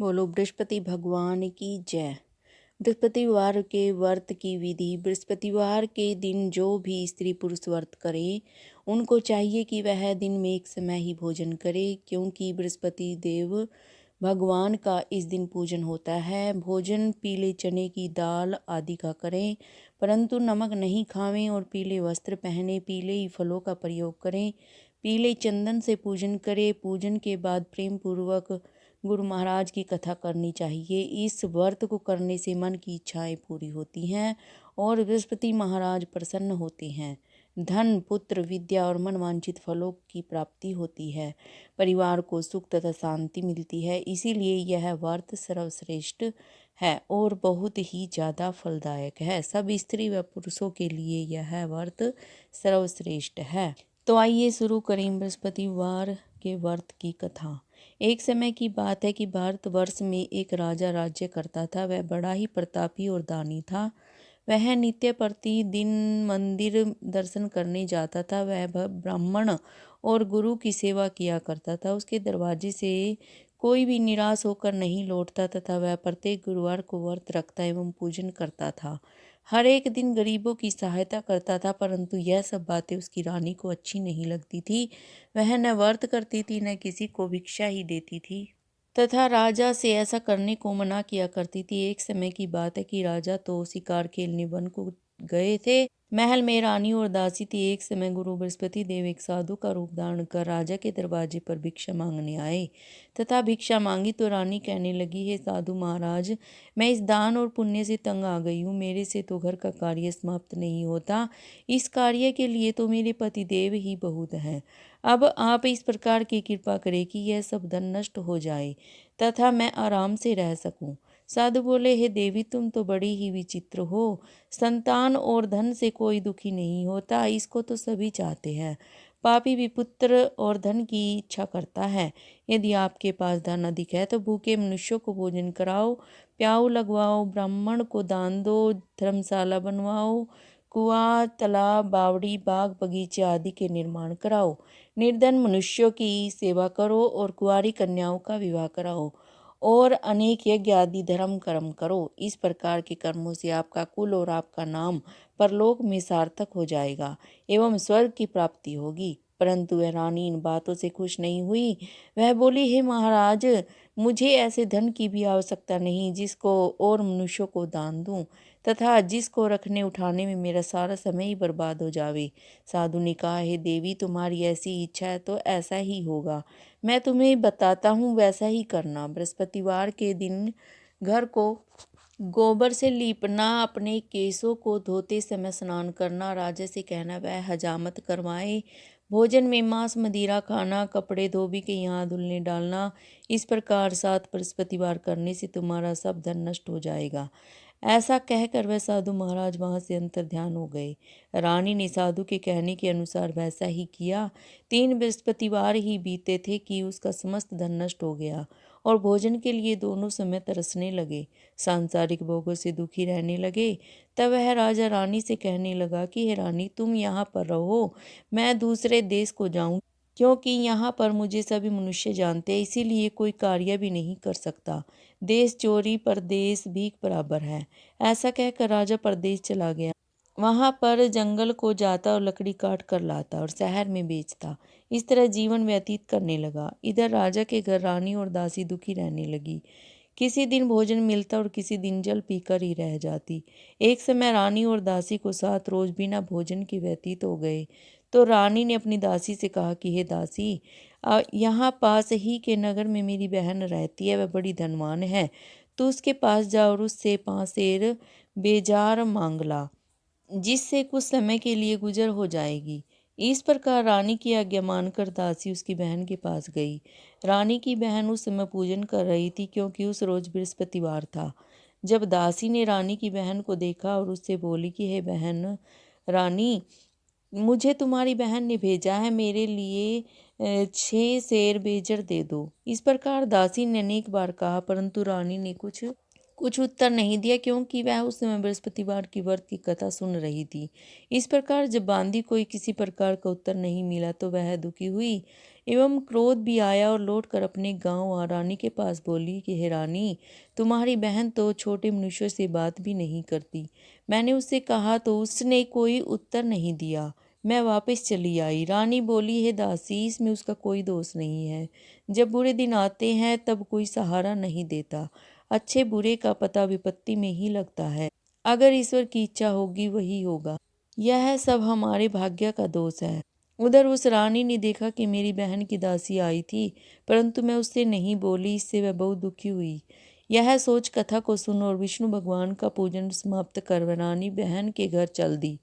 बोलो बृहस्पति भगवान की जय। बृहस्पतिवार के व्रत की विधि। बृहस्पतिवार के दिन जो भी स्त्री पुरुष व्रत करे उनको चाहिए कि वह दिन में एक समय ही भोजन करे, क्योंकि बृहस्पति देव भगवान का इस दिन पूजन होता है। भोजन पीले चने की दाल आदि का करें, परंतु नमक नहीं खावें और पीले वस्त्र पहने, पीले ही फलों का प्रयोग करें, पीले चंदन से पूजन करें। पूजन के बाद प्रेम पूर्वक गुरु महाराज की कथा करनी चाहिए। इस व्रत को करने से मन की इच्छाएं पूरी होती हैं और बृहस्पति महाराज प्रसन्न होते हैं। धन, पुत्र, विद्या और मनवांछित फलों की प्राप्ति होती है। परिवार को सुख तथा शांति मिलती है। इसीलिए यह व्रत सर्वश्रेष्ठ है और बहुत ही ज़्यादा फलदायक है। सब स्त्री व पुरुषों के लिए यह व्रत सर्वश्रेष्ठ है। तो आइए शुरू करें बृहस्पतिवार के व्रत की कथा। एक समय की बात है कि भारतवर्ष में एक राजा राज्य करता था। वह बड़ा ही प्रतापी और दानी था। वह नित्य प्रतिदिन मंदिर दर्शन करने जाता था। वह ब्राह्मण और गुरु की सेवा किया करता था। उसके दरवाजे से कोई भी निराश होकर नहीं लौटता तथा वह प्रत्येक गुरुवार को व्रत रखता एवं पूजन करता था। हर एक दिन गरीबों की सहायता करता था, परंतु यह सब बातें उसकी रानी को अच्छी नहीं लगती थी। वह न व्रत करती थी न किसी को भिक्षा ही देती थी तथा राजा से ऐसा करने को मना किया करती थी। एक समय की बात है कि राजा तो शिकार खेलने वन को गए थे। महल में रानी और दासी थी। एक समय गुरु बृहस्पति देव एक साधु का रूप धारण कर राजा के दरवाजे पर भिक्षा मांगने आए तथा भिक्षा मांगी तो रानी कहने लगी, हे साधु महाराज, मैं इस दान और पुण्य से तंग आ गई हूँ। मेरे से तो घर का कार्य समाप्त नहीं होता। इस कार्य के लिए तो मेरे पति देव ही बहुत हैं। अब आप इस प्रकार की कृपा करें कि यह सब धन नष्ट हो जाए तथा मैं आराम से रह सकूं। साधु बोले, हे देवी, तुम तो बड़ी ही विचित्र हो। संतान और धन से कोई दुखी नहीं होता, इसको तो सभी चाहते हैं। पापी भी पुत्र और धन की इच्छा करता है। यदि आपके पास धन अधिक है तो भूखे मनुष्यों को भोजन कराओ, प्याऊ लगवाओ, ब्राह्मण को दान दो, धर्मशाला बनवाओ, कुआं, तालाब, बावड़ी, बाग बगीचे आदि के निर्माण कराओ। निर्धन मनुष्यों की सेवा करो और कुंवारी कन्याओं का विवाह कराओ और अनेक यज्ञ आदि धर्म कर्म करो। इस प्रकार के कर्मों से आपका कुल और आपका नाम परलोक में सार्थक हो जाएगा एवं स्वर्ग की प्राप्ति होगी। परंतु वह रानी इन बातों से खुश नहीं हुई। वह बोली, हे महाराज, मुझे ऐसे धन की भी आवश्यकता नहीं जिसको और मनुष्यों को दान दूं तथा जिसको रखने उठाने में मेरा सारा समय ही बर्बाद हो जावे। साधु ने कहा, हे देवी, तुम्हारी ऐसी इच्छा है तो ऐसा ही होगा। मैं तुम्हें बताता हूँ, वैसा ही करना। बृहस्पतिवार के दिन घर को गोबर से लीपना, अपने केसों को धोते समय स्नान करना, राजा से कहना वह हजामत करवाए, भोजन में मांस मदिरा खाना, कपड़े धोबी के यहाँ धुलने डालना। इस प्रकार 7 बृहस्पतिवार करने से तुम्हारा सब धन नष्ट हो जाएगा। ऐसा कहकर वह साधु महाराज वहां से अंतर ध्यान हो गए। रानी ने साधु के कहने के अनुसार वैसा ही किया। 3 बृहस्पतिवार ही बीते थे कि उसका समस्त धन नष्ट हो गया और भोजन के लिए दोनों समय तरसने लगे, सांसारिक भोगों से दुखी रहने लगे। तब वह राजा रानी से कहने लगा कि हे रानी, तुम यहाँ पर रहो, मैं दूसरे देश को जाऊं, क्योंकि यहाँ पर मुझे सभी मनुष्य जानते हैं, इसीलिए कोई कार्य भी नहीं कर सकता। देश चोरी परदेश भीख बराबर है। ऐसा कहकर राजा परदेश चला गया। वहां पर जंगल को जाता और लकड़ी काट कर लाता और शहर में बेचता। इस तरह जीवन व्यतीत करने लगा। इधर राजा के घर रानी और दासी दुखी रहने लगी। किसी दिन भोजन मिलता और किसी दिन जल पीकर ही रह जाती। एक समय रानी और दासी को 7 रोज बिना भोजन के व्यतीत हो गए। तो रानी ने अपनी दासी से कहा कि हे दासी, यहाँ पास ही के नगर में मेरी बहन रहती है, वह बड़ी धनवान है। तू उसके पास जा और उससे 5 सेर बेजार मांग ला, जिससे कुछ समय के लिए गुजर हो जाएगी। इस प्रकार रानी की आज्ञा मानकर दासी उसकी बहन के पास गई। रानी की बहन उस समय पूजन कर रही थी, क्योंकि उस रोज बृहस्पतिवार था। जब दासी ने रानी की बहन को देखा और उससे बोली कि हे बहन रानी, मुझे तुम्हारी बहन ने भेजा है, मेरे लिए 6 सेर बेजर दे दो। इस प्रकार दासी ने अनेक बार कहा, परंतु रानी ने कुछ कुछ उत्तर नहीं दिया, क्योंकि वह उस समय बृहस्पतिवार की व्रत की कथा सुन रही थी। इस प्रकार जब बांदी कोई किसी प्रकार का उत्तर नहीं मिला तो वह दुखी हुई। एवं क्रोध भी आया और लौटकर अपने गांव रानी के पास बोली कि हे रानी, तुम्हारी बहन तो छोटे मनुष्यों से बात भी नहीं करती। मैंने उससे कहा तो उसने कोई उत्तर नहीं दिया। मैं वापस चली आई। रानी बोली, हे दासी, इसमें उसका कोई दोष नहीं है। जब बुरे दिन आते हैं तब कोई सहारा नहीं देता। अच्छे बुरे का पता विपत्ति में ही लगता है। अगर ईश्वर की इच्छा होगी वही होगा। यह सब हमारे भाग्य का दोष है। उधर उस रानी ने देखा कि मेरी बहन की दासी आई थी, परंतु मैं उससे नहीं बोली। इससे वह बहुत दुखी हुई। यह सोच कथा को सुन और विष्णु भगवान का पूजन समाप्त कर वह रानी बहन के घर चल दी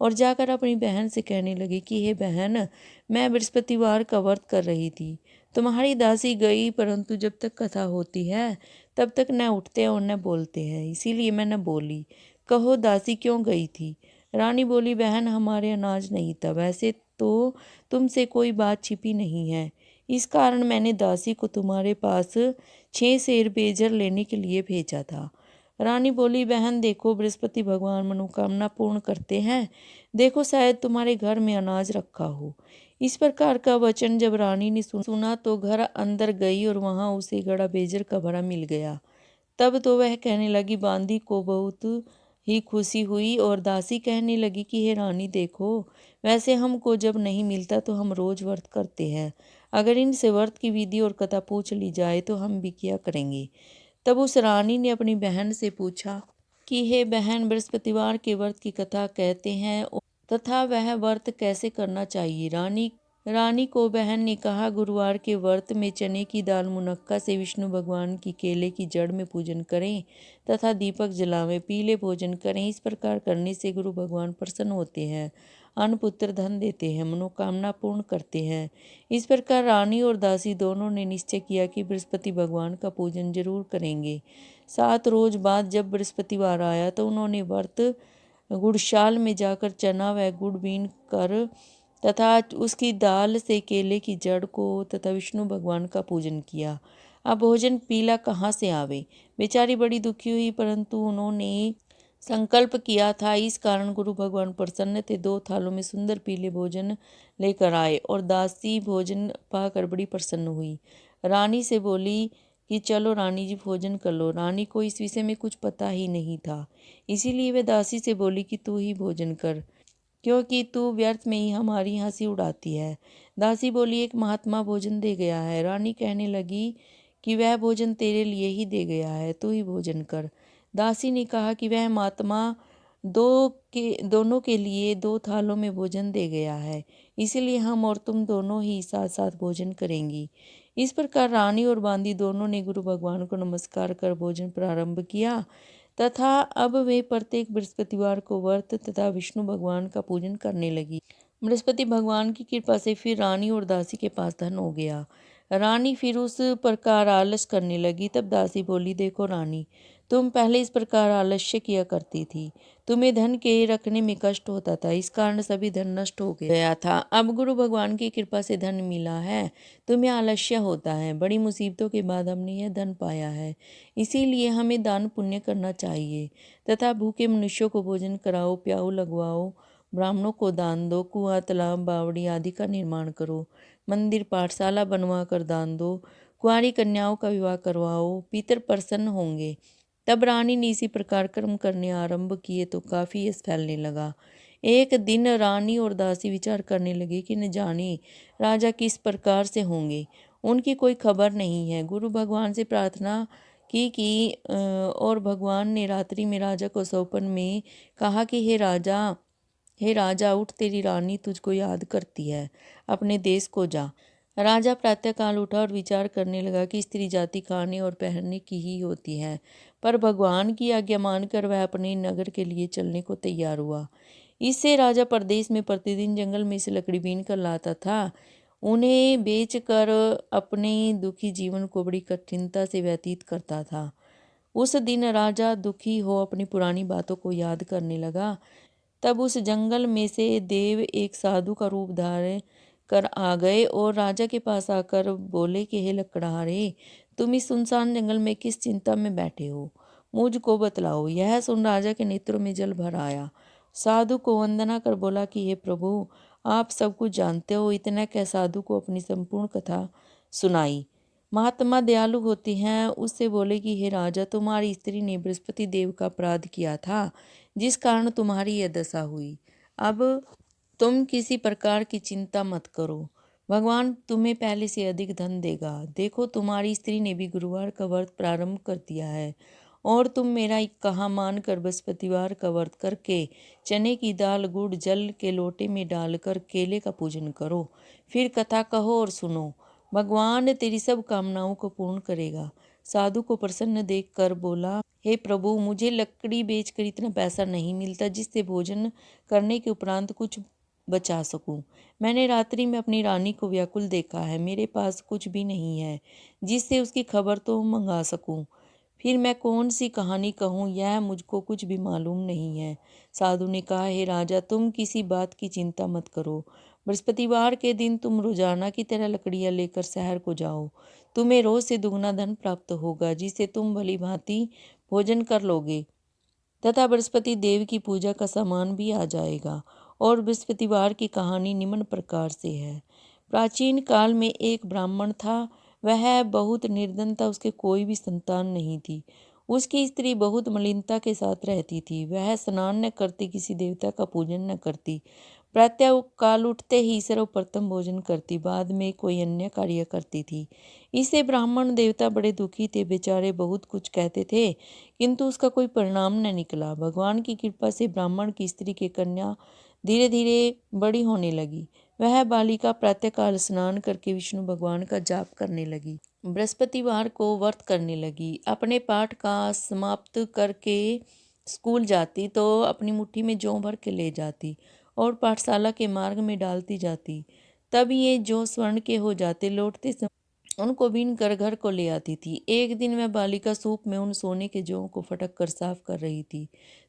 और जाकर अपनी बहन से कहने लगी कि हे बहन, मैं बृहस्पतिवार का व्रत कर रही थी। तुम्हारी दासी गई, परंतु जब तक कथा होती है तब तक न उठते और न बोलते हैं, इसीलिए मैं न बोली। कहो दासी क्यों गई थी? रानी बोली, बहन, हमारे अनाज नहीं था। वैसे तो तुमसे कोई बात छिपी नहीं है, इस कारण मैंने दासी को तुम्हारे पास 6 सेर बेजर लेने के लिए भेजा था। रानी बोली, बहन देखो, बृहस्पति भगवान मनोकामना पूर्ण करते हैं। देखो, शायद तुम्हारे घर में अनाज रखा हो। इस प्रकार का वचन जब रानी ने सुना तो घर अंदर गई और वहां उसे गड़ा बेजर का भरा मिल गया। तब तो वह कहने लगी, बांदी को बहुत ही खुशी हुई और दासी कहने लगी कि हे रानी देखो, वैसे हमको जब नहीं मिलता तो हम रोज व्रत करते हैं। अगर इनसे व्रत की विधि और कथा पूछ ली जाए तो हम भी क्या करेंगे। तब उस रानी ने अपनी बहन से पूछा कि हे बहन, बृहस्पतिवार के व्रत की कथा कहते हैं तथा वह व्रत कैसे करना चाहिए। रानी को बहन ने कहा, गुरुवार के व्रत में चने की दाल मुनक्का से विष्णु भगवान की केले की जड़ में पूजन करें तथा दीपक जलावें, पीले भोजन करें। इस प्रकार करने से गुरु भगवान प्रसन्न होते हैं, अन्न पुत्र धन देते हैं, मनोकामना पूर्ण करते हैं। इस प्रकार रानी और दासी दोनों ने निश्चय किया कि बृहस्पति भगवान का पूजन जरूर करेंगे। 7 रोज बाद जब बृहस्पतिवार आया तो उन्होंने व्रत गुड़शाल में जाकर चना व गुड़ बीन कर तथा उसकी दाल से केले की जड़ को तथा विष्णु भगवान का पूजन किया। अब भोजन पीला कहाँ से आवे। बेचारी बड़ी दुखी हुई, परंतु उन्होंने संकल्प किया था, इस कारण गुरु भगवान प्रसन्न थे। 2 थालों में सुंदर पीले भोजन लेकर आए और दासी भोजन पाकर बड़ी प्रसन्न हुई। रानी से बोली कि चलो रानी जी, भोजन कर लो। रानी को इस विषय में कुछ पता ही नहीं था, इसीलिए वे दासी से बोली कि तू ही भोजन कर, क्योंकि तू व्यर्थ में ही हमारी हंसी उड़ाती है। दासी बोली, एक महात्मा भोजन दे गया है। रानी कहने लगी कि वह भोजन तेरे लिए ही दे गया है, तू ही भोजन कर। दासी ने कहा कि वह महात्मा दोनों के लिए 2 थालों में भोजन दे गया है, इसीलिए हम और तुम दोनों ही साथ साथ भोजन करेंगी। इस प्रकार रानी और बांदी दोनों ने गुरु भगवान को नमस्कार कर भोजन प्रारंभ किया तथा अब वे प्रत्येक बृहस्पतिवार को व्रत तथा विष्णु भगवान का पूजन करने लगी। बृहस्पति भगवान की कृपा से फिर रानी और दासी के पास धन हो गया। रानी फिर उस प्रकार आलस करने लगी। तब दासी बोली, देखो रानी, तुम पहले इस प्रकार आलस्य किया करती थी। तुम्हें धन के रखने में कष्ट होता था, इस कारण सभी धन नष्ट हो गया था। अब गुरु भगवान की कृपा से धन मिला है, तुम्हें आलस्य होता है। बड़ी मुसीबतों के बाद हमने यह धन पाया है, इसीलिए हमें दान पुण्य करना चाहिए तथा भूखे मनुष्यों को भोजन कराओ, प्याऊ लगवाओ, ब्राह्मणों को दान दो, कुआं, तालाब, बावड़ी आदि का निर्माण करो, मंदिर पाठशाला बनवा कर दान दो, कुंवारी कन्याओं का विवाह करवाओ, पितर प्रसन्न होंगे। तब रानी ने इसी प्रकार कर्म करने आरंभ किए तो काफी यश फैलने लगा। एक दिन रानी और दासी विचार करने लगे कि न जाने राजा किस प्रकार से होंगे, उनकी कोई खबर नहीं है। गुरु भगवान से प्रार्थना की और भगवान ने रात्रि में राजा को सौपन में कहा कि हे राजा, उठ, तेरी रानी तुझको याद करती है, अपने देश को जा। राजा प्रातःकाल उठा और विचार करने लगा कि स्त्री जाति खाने और पहनने की ही होती है, पर भगवान की आज्ञा मानकर वह अपने नगर के लिए चलने को तैयार हुआ। इससे राजा प्रदेश में प्रतिदिन जंगल में से लकड़ी बीन कर लाता था, उन्हें बेचकर अपने दुखी जीवन को बड़ी कठिनता से व्यतीत करता था। उस दिन राजा दुखी हो अपनी पुरानी बातों को याद करने लगा। तब उस जंगल में से देव एक साधु का रूप धारण कर आ गए और राजा के पास आकर बोले कि हे लकड़हारे, तुम इस सुनसान जंगल में किस चिंता में बैठे हो, मुझको बतलाओ। यह सुन राजा के नेत्रों में जल भर आया। साधु को वंदना कर बोला कि हे प्रभु, आप सब कुछ जानते हो। इतना कह साधु को अपनी संपूर्ण कथा सुनाई। महात्मा दयालु होती हैं, उससे बोले कि हे राजा, तुम्हारी स्त्री ने बृहस्पति देव का अपराध किया था, जिस कारण तुम्हारी यह दशा हुई। अब तुम किसी प्रकार की चिंता मत करो, भगवान तुम्हें पहले से अधिक धन देगा। देखो, तुम्हारी स्त्री ने भी गुरुवार का व्रत प्रारंभ कर दिया है, और तुम मेरा कहा मानकर बृहस्पतिवार का व्रत करके चने की दाल गुड़ जल के लोटे में डालकर केले का पूजन करो। फिर कथा कहो और सुनो, भगवान तेरी सब कामनाओं को पूर्ण करेगा। साधु को प्रसन्न देखकर बोला, हे प्रभु, मुझे लकड़ी बेचकर इतना पैसा नहीं मिलता जिससे भोजन करने के उपरांत कुछ बचा सकूं। मैंने रात्रि में अपनी रानी को व्याकुल देखा है, मेरे पास कुछ भी नहीं है जिससे उसकी खबर तो मंगा सकूं। फिर मैं कौन सी कहानी कहूँ, यह मुझको कुछ भी मालूम नहीं है। साधु ने कहा, हे राजा, तुम किसी बात की चिंता मत करो। बृहस्पतिवार के दिन तुम रोजाना की तरह लकड़ियाँ लेकर शहर को जाओ। तुम्हें रोज से दुगना धन प्राप्त होगा, जिससे तुम भली भांति भोजन कर लोगे तथा बृहस्पति देव की पूजा का सामान भी आ जाएगा। और बृहस्पतिवार की कहानी निम्न प्रकार से है। प्राचीन काल में एक ब्राह्मण था, वह बहुत निर्धन था, उसके कोई भी संतान नहीं थी। उसकी स्त्री बहुत मलिनता के साथ रहती थी, वह स्नान न करती, किसी देवता का पूजन न करती, प्रातः काल उठते ही सर्वप्रथम भोजन करती, बाद में कोई अन्य कार्य करती थी। इससे ब्राह्मण देवता बड़े दुखी थे, बेचारे बहुत कुछ कहते थे किंतु उसका कोई परिणाम न निकला। भगवान की कृपा से ब्राह्मण की स्त्री की कन्या धीरे धीरे बड़ी होने लगी। वह बालिका प्रातःकाल स्नान करके विष्णु भगवान का जाप करने लगी, बृहस्पतिवार को व्रत करने लगी, अपने पाठ का समाप्त करके स्कूल जाती तो अपनी मुट्ठी में जौ भर के ले जाती और पाठशाला के मार्ग में डालती जाती। तब ये जौ स्वर्ण के हो जाते, लौटते समय उनको बीन कर घर को ले आती थी। एक दिन वह बालिका सूप में उन सोने के जौ को फटक कर साफ कर रही थी,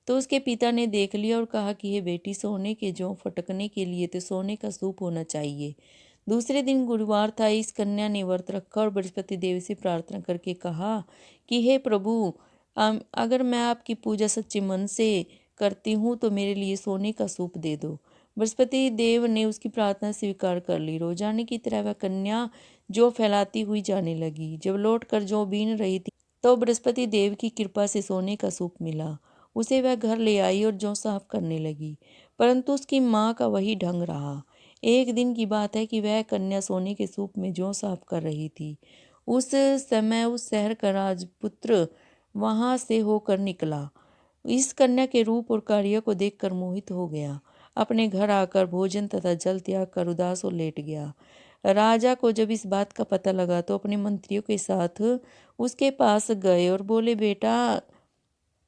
तो उसके पिता ने देख लिया और कहा कि हे बेटी, सोने के जौ फटकने के लिए तो सोने का सूप होना चाहिए। दूसरे दिन गुरुवार था। इस कन्या ने व्रत रखा और बृहस्पति देव से प्रार्थना करके कहा कि हे प्रभु, अगर मैं आपकी पूजा सच्चे मन से करती हूँ तो मेरे लिए सोने का सूप दे दो। बृहस्पति देव ने उसकी प्रार्थना स्वीकार कर ली। रोजाने की तरह वह कन्या जौ फैलाती हुई जाने लगी। जब लौट कर जौ बीन रही थी तो बृहस्पति देव की कृपा से सोने का सूप मिला। उसे वह घर ले आई और जौ साफ करने लगी, परंतु उसकी माँ का वही ढंग रहा। एक दिन की बात है कि वह कन्या सोने के सूप में जौ साफ कर रही थी। उस समय उस शहर का राजपुत्र वहां से होकर निकला। इस कन्या के रूप और कार्य को देखकर मोहित हो गया। अपने घर आकर भोजन तथा जल त्याग कर उदास और लेट गया। राजा को जब इस बात का पता लगा तो अपने मंत्रियों के साथ उसके पास गए और बोले, बेटा,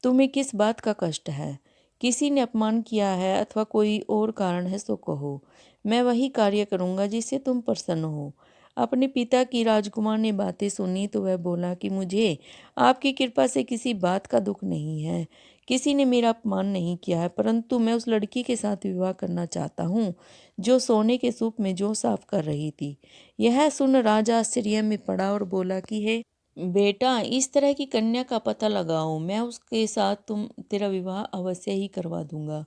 तुम्हें किस बात का कष्ट है? किसी ने अपमान किया है अथवा कोई और कारण है तो कहो, मैं वही कार्य करूँगा जिससे तुम प्रसन्न हो। अपने पिता की राजकुमार ने बातें सुनी तो वह बोला कि मुझे आपकी कृपा से किसी बात का दुख नहीं है, किसी ने मेरा अपमान नहीं किया है, परंतु मैं उस लड़की के साथ विवाह करना चाहता हूँ जो सोने के सूप में जौ साफ कर रही थी। यह सुन राजा आश्चर्य में पड़ा और बोला कि हे बेटा, इस तरह की कन्या का पता लगाओ, मैं उसके साथ तेरा विवाह अवश्य ही करवा दूंगा।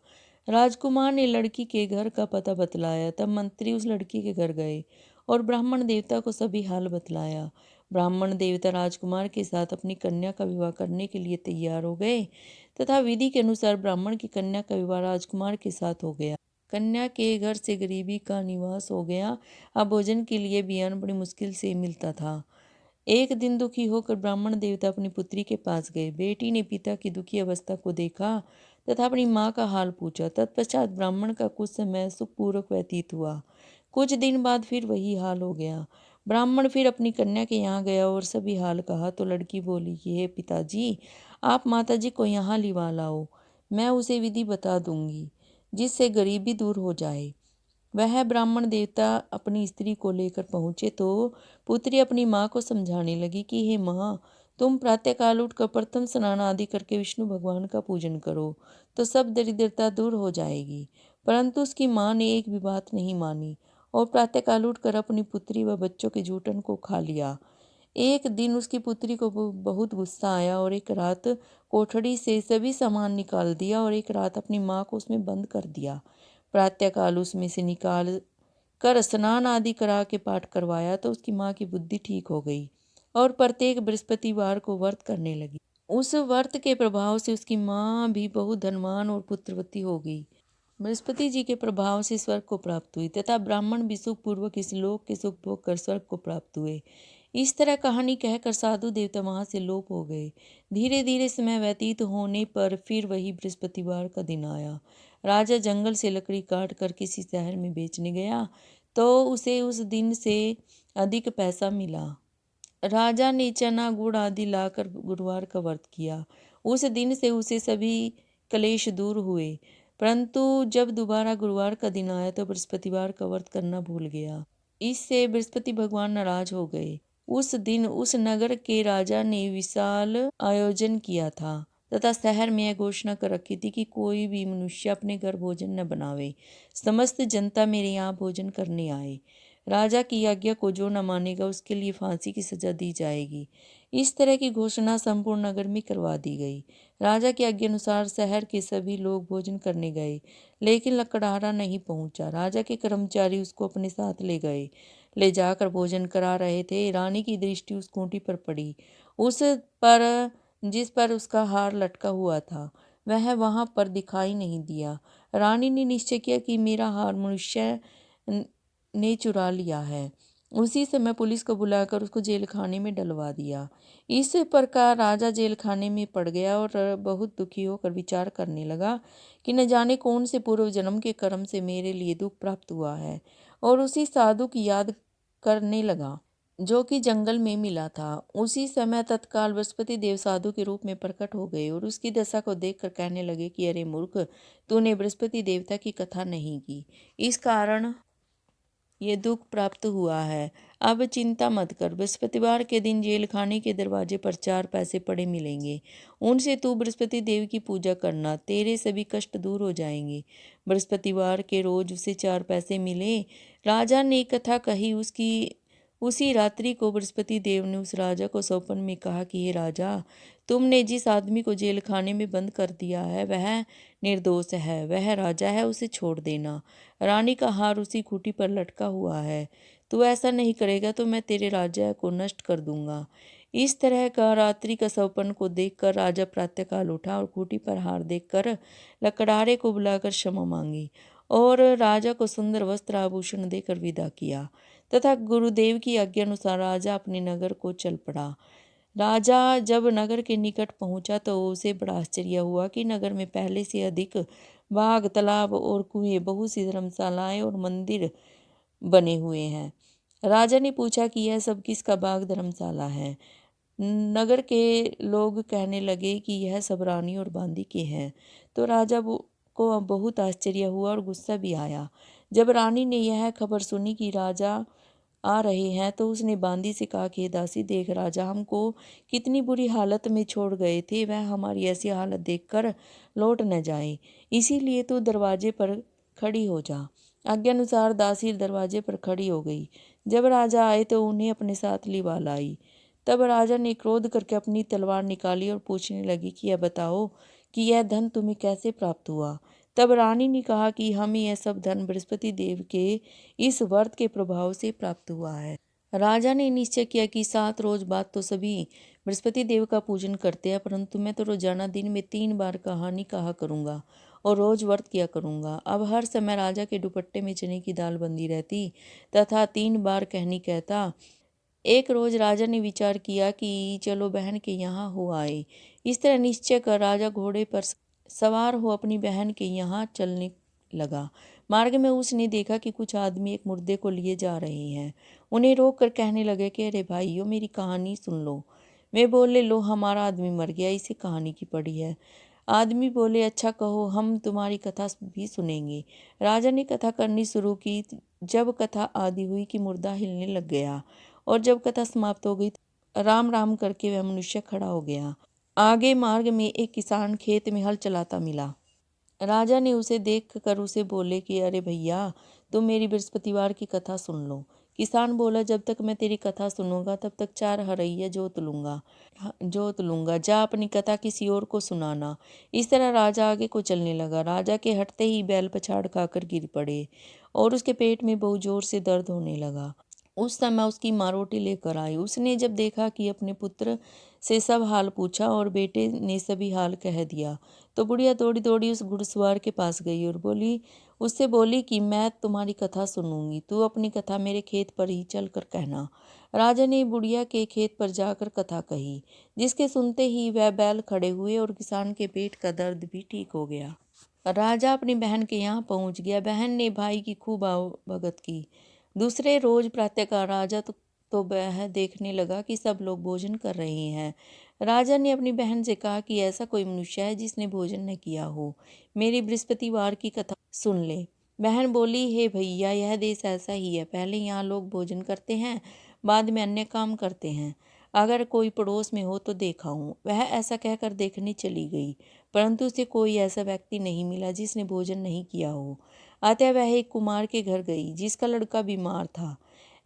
राजकुमार ने लड़की के घर का पता बतलाया। तब मंत्री उस लड़की के घर गए और ब्राह्मण देवता को सभी हाल बतलाया। ब्राह्मण देवता राजकुमार के साथ अपनी कन्या का विवाह करने के लिए तैयार हो गए तथा विधि के अनुसार ब्राह्मण की कन्या का विवाह राजकुमार के साथ हो गया। कन्या के घर से गरीबी का निवास हो गया। अब भोजन के लिए भी अन्न बड़ी मुश्किल से मिलता था। एक दिन दुखी होकर ब्राह्मण देवता अपनी पुत्री के पास गए। बेटी ने पिता की दुखी अवस्था को देखा तथा अपनी माँ का हाल पूछा। तत्पश्चात ब्राह्मण का कुछ समय सुखपूर्वक व्यतीत हुआ। कुछ दिन बाद फिर वही हाल हो गया। ब्राह्मण फिर अपनी कन्या के यहाँ गया और सभी हाल कहा तो लड़की बोली कि हे पिताजी, आप माताजी को यहाँ लिवा लाओ, मैं उसे विधि बता दूंगी जिससे गरीबी दूर हो जाए। वह ब्राह्मण देवता अपनी स्त्री को लेकर पहुंचे तो पुत्री अपनी माँ को समझाने लगी कि हे माँ, तुम प्रातःकाल उठकर प्रथम स्नान आदि करके विष्णु भगवान का पूजन करो तो सब दरिद्रता दूर हो जाएगी। परंतु उसकी माँ ने एक भी बात नहीं मानी और प्रातःकाल उठकर अपनी पुत्री व बच्चों के जूठन को खा लिया। एक दिन उसकी पुत्री को बहुत गुस्सा आया और एक रात कोठड़ी से सभी सामान निकाल दिया और एक रात अपनी माँ को उसमें बंद कर दिया। प्रातःकाल उसमें से निकाल कर स्नान आदि करा के पाठ करवाया तो उसकी माँ की बुद्धि ठीक हो गई और प्रत्येक बृहस्पतिवार को व्रत करने लगी। उस व्रत के प्रभाव से उसकी माँ भी बहुत धनवान और पुत्रवती हो गई। बृहस्पति जी के प्रभाव से स्वर्ग को प्राप्त हुई तथा ब्राह्मण भी सुख पूर्वक इस लोक के सुख भोग कर स्वर्ग को प्राप्त हुए। इस तरह कहानी कहकर साधु देवता वहां से लोप हो गए। धीरे धीरे समय व्यतीत होने पर फिर वही बृहस्पतिवार का दिन आया। राजा जंगल से लकड़ी काट कर किसी शहर में बेचने गया तो उसे उस दिन से अधिक पैसा मिला। राजा ने चना गुड़ आदि लाकर गुरुवार का व्रत किया। उस दिन से उसे सभी क्लेश दूर हुए, परंतु जब दोबारा गुरुवार का दिन आया तो बृहस्पतिवार का व्रत करना भूल गया। इससे बृहस्पति भगवान नाराज हो गए। उस दिन उस नगर के राजा ने विशाल आयोजन किया था तथा शहर में यह घोषणा कर रखी थी कि कोई भी मनुष्य अपने घर भोजन न बनावे, समस्त जनता मेरे यहाँ भोजन करने आए। राजा की आज्ञा को जो न मानेगा उसके लिए फांसी की सजा दी जाएगी। इस तरह की घोषणा संपूर्ण नगर में करवा दी गई। राजा की आज्ञा अनुसार शहर के सभी लोग भोजन करने गए, लेकिन लकड़हारा नहीं पहुंचा। राजा के कर्मचारी उसको अपने साथ ले जाकर भोजन करा रहे थे। रानी की दृष्टि उस खूंटी पर पड़ी, उस पर जिस पर उसका हार लटका हुआ था। वह वहां पर दिखाई नहीं दिया। रानी ने निश्चय किया कि मेरा हार मनुष्य ने चुरा लिया है। उसी समय पुलिस को बुलाकर उसको जेल खाने में डलवा दिया। इस प्रकार राजा जेल खाने में पड़ गया और बहुत दुखी होकर विचार करने लगा कि न जाने कौन से पूर्व जन्म के कर्म से मेरे लिए दुख प्राप्त हुआ है, और उसी साधु की याद करने लगा जो कि जंगल में मिला था। उसी समय तत्काल बृहस्पति देव साधु के रूप में प्रकट हो गए और उसकी दशा को देखकर कहने लगे कि अरे मूर्ख, तूने बृहस्पति देवता की कथा नहीं की, इस कारण ये दुख प्राप्त हुआ है। अब चिंता मत कर, बृहस्पतिवार के दिन जेल खाने के दरवाजे पर 4 पैसे पड़े मिलेंगे, उनसे तू बृहस्पति देव की पूजा करना, तेरे सभी कष्ट दूर हो जाएंगे। बृहस्पतिवार के रोज उसे 4 पैसे मिले। राजा ने कथा कही। उसी रात्रि को बृहस्पति देव ने उस राजा को स्वप्न में कहा कि हे राजा, तुमने जिस आदमी को जेल खाने में बंद कर दिया है वह निर्दोष है, वह राजा है, उसे छोड़ देना। रानी का हार उसी खूंटी पर लटका हुआ है। तू ऐसा नहीं करेगा तो मैं तेरे राज्य को नष्ट कर दूंगा। इस तरह का रात्रि का स्वप्न को देखकर राजा प्रातःकाल उठा और खूंटी पर हार देखकर लकड़हारे को बुलाकर क्षमा मांगी और राजा को सुंदर वस्त्र आभूषण देकर विदा किया तथा गुरुदेव की आज्ञा अनुसार राजा अपने नगर को चल पड़ा। राजा जब नगर के निकट पहुंचा तो उसे बड़ा आश्चर्य हुआ कि नगर में पहले से अधिक बाग, तालाब और कुएं, बहुत सी धर्मशालाएं और मंदिर बने हुए हैं। राजा ने पूछा कि यह सब किसका बाग, धर्मशाला है। नगर के लोग कहने लगे कि यह सब रानी और बांदी के हैं। तो राजा को अब बहुत आश्चर्य हुआ और गुस्सा भी आया। जब रानी ने यह खबर सुनी कि राजा आ रहे हैं तो उसने बांदी से कहा कि दासी देख, राजा हमको कितनी बुरी हालत में छोड़ गए थे, वह हमारी ऐसी हालत देखकर लौट न जाए, इसीलिए तू दरवाजे पर खड़ी हो जा। आज्ञानुसार दासी दरवाजे पर खड़ी हो गई। जब राजा आए तो उन्हें अपने साथ लिवा लाई। तब राजा ने क्रोध करके अपनी तलवार निकाली और पूछने लगी कि यह बताओ कि यह धन तुम्हें कैसे प्राप्त हुआ। तब रानी ने कहा कि हमें यह सब धन बृहस्पति देव के इस व्रत के प्रभाव से प्राप्त हुआ है। राजा ने निश्चय किया कि 7 रोज बाद तो सभी बृहस्पति देव का पूजन करते हैं, परंतु मैं तो रोजाना दिन में 3 बार कहानी कहा करूंगा और रोज व्रत किया करूंगा। अब हर समय राजा के दुपट्टे में चने की दाल बंधी रहती तथा 3 बार कहनी कहता। एक रोज राजा ने विचार किया कि चलो बहन के यहाँ हो आए। इस तरह निश्चय कर राजा घोड़े पर सवार हो अपनी बहन के यहाँ चलने लगा। मार्ग में उसने देखा कि कुछ आदमी एक मुर्दे को लिए जा रहे हैं। उन्हें रोक कर कहने लगे कि अरे भाइयों, मेरी कहानी सुन लो। वे बोले, लो हमारा आदमी मर गया, इसे कहानी की पड़ी है। आदमी बोले, अच्छा कहो, हम तुम्हारी कथा भी सुनेंगे। राजा ने कथा करनी शुरू की। जब कथा आदि हुई कि मुर्दा हिलने लग गया और जब कथा समाप्त हो गई तो राम राम करके वह मनुष्य खड़ा हो गया। आगे मार्ग में एक किसान खेत में हल चलाता मिला। राजा ने उसे देख कर उसे बोले कि अरे भैया, तुम मेरी बृहस्पतिवार की कथा सुन लो। किसान बोला, जब तक मैं तेरी कथा सुनूंगा तब तक 4 हरैया जोत लूंगा। जा अपनी कथा किसी और को सुनाना। इस तरह राजा आगे को चलने लगा। राजा के हटते ही बैल पछाड़ खाकर गिर पड़े और उसके पेट में बहुत जोर से दर्द होने लगा। उस समय उसकी माँ रोटी लेकर आई। उसने जब देखा कि अपने पुत्र से सब हाल पूछा और बेटे ने सभी हाल कह दिया, तो बुढ़िया दौड़ी दौड़ी उस घुड़सवार के पास गई और उससे बोली कि मैं तुम्हारी कथा सुनूंगी, तू अपनी कथा मेरे खेत पर ही चल कर कहना। राजा ने बुढ़िया के खेत पर जाकर कथा कही, जिसके सुनते ही वह बैल खड़े हुए और किसान के पेट का दर्द भी ठीक हो गया। राजा अपनी बहन के यहाँ पहुंच गया। बहन ने भाई की खूब भगत की। दूसरे रोज प्रातःकाल राजा तो वह देखने लगा कि सब लोग भोजन कर रहे हैं। राजा ने अपनी बहन से कहा कि ऐसा कोई मनुष्य है जिसने भोजन न किया हो, मेरी बृहस्पतिवार की कथा सुन ले। बहन बोली, हे भैया, यह देश ऐसा ही है। पहले यहाँ लोग भोजन करते हैं, बाद में अन्य काम करते हैं। अगर कोई पड़ोस में हो तो देखा हूँ। वह ऐसा कहकर देखने चली गई, परंतु उसे कोई ऐसा व्यक्ति नहीं मिला जिसने भोजन नहीं किया हो। अतः वह एक कुमार के घर गई जिसका लड़का बीमार था।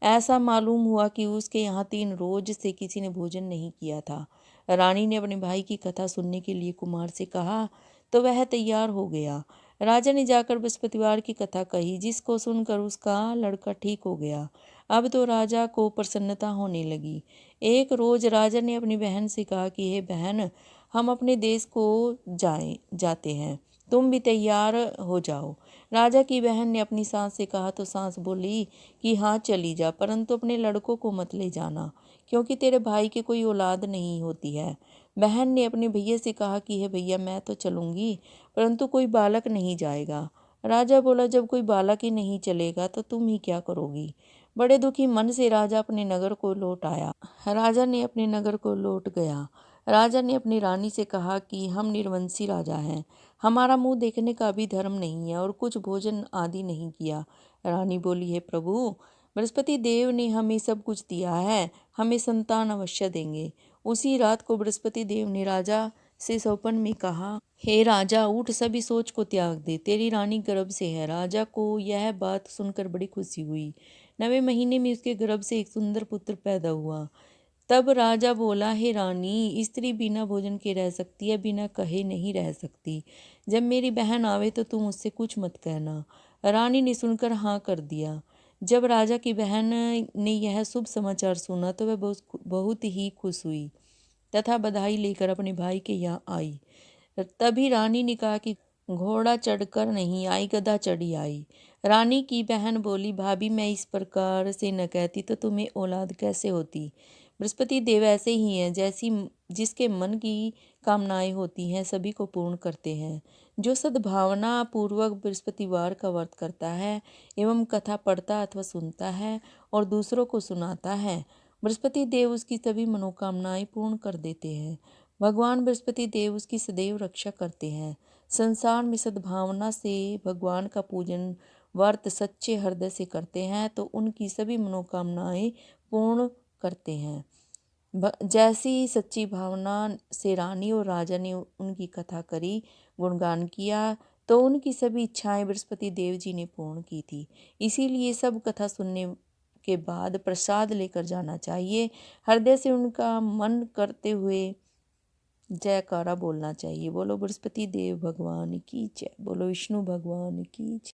ऐसा मालूम हुआ कि उसके यहाँ 3 रोज से किसी ने भोजन नहीं किया था। रानी ने अपने भाई की कथा सुनने के लिए कुमार से कहा तो वह तैयार हो गया। राजा ने जाकर बृहस्पतिवार की कथा कही, जिसको सुनकर उसका लड़का ठीक हो गया। अब तो राजा को प्रसन्नता होने लगी। एक रोज राजा ने अपनी बहन से कहा कि हे बहन, हम अपने देश को जाते हैं, तुम भी तैयार हो जाओ। राजा की बहन ने अपनी सास से कहा तो सास बोली कि हाँ चली जा, परंतु अपने लड़कों को मत ले जाना, क्योंकि तेरे भाई की कोई औलाद नहीं होती है। बहन ने अपने भैया से कहा कि हे भैया, मैं तो चलूंगी, परंतु कोई बालक नहीं जाएगा। राजा बोला, जब कोई बालक ही नहीं चलेगा तो तुम ही क्या करोगी। बड़े दुखी मन से राजा अपने नगर को लौट आया। राजा ने अपने नगर को लौट गया। राजा ने अपनी रानी से कहा कि हम निर्वंशी राजा हैं, हमारा मुंह देखने का भी धर्म नहीं है और कुछ भोजन आदि नहीं किया। रानी बोली, हे प्रभु, बृहस्पति देव ने हमें सब कुछ दिया है, हमें संतान अवश्य देंगे। उसी रात को बृहस्पति देव ने राजा से सपन में कहा, हे राजा, उठ, सभी सोच को त्याग दे, तेरी रानी गर्भ से है। राजा को यह बात सुनकर बड़ी खुशी हुई। 9वें महीने में उसके गर्भ से एक सुंदर पुत्र पैदा हुआ। तब राजा बोला, हे रानी, स्त्री बिना भोजन के रह सकती है, बिना कहे नहीं रह सकती। जब मेरी बहन आवे तो तुम उससे कुछ मत कहना। रानी ने सुनकर हाँ कर दिया। जब राजा की बहन ने यह शुभ समाचार सुना तो वह बहुत ही खुश हुई तथा बधाई लेकर अपने भाई के यहाँ आई। तभी रानी ने कहा कि घोड़ा चढ़कर नहीं आई, गधा चढ़ी आई। रानी की बहन बोली, भाभी, मैं इस प्रकार से न कहती तो तुम्हें औलाद कैसे होती। बृहस्पति देव ऐसे ही हैं, जैसी जिसके मन की कामनाएं होती हैं सभी को पूर्ण करते हैं। जो सद्भावना पूर्वक बृहस्पतिवार का व्रत करता है एवं कथा पढ़ता अथवा सुनता है और दूसरों को सुनाता है, बृहस्पति देव उसकी सभी मनोकामनाएं पूर्ण कर देते हैं। भगवान बृहस्पति देव उसकी सदैव रक्षा करते हैं। संसार में सद्भावना से भगवान का पूजन व्रत सच्चे हृदय से करते हैं तो उनकी सभी मनोकामनाएं पूर्ण करते हैं। जैसी सच्ची भावना से रानी और राजा ने उनकी कथा करी, गुणगान किया, तो उनकी सभी इच्छाएं बृहस्पति देव जी ने पूर्ण की थी। इसीलिए सब कथा सुनने के बाद प्रसाद लेकर जाना चाहिए। हृदय से उनका मन करते हुए जयकारा बोलना चाहिए। बोलो बृहस्पति देव भगवान की जय, बोलो विष्णु भगवान की जय।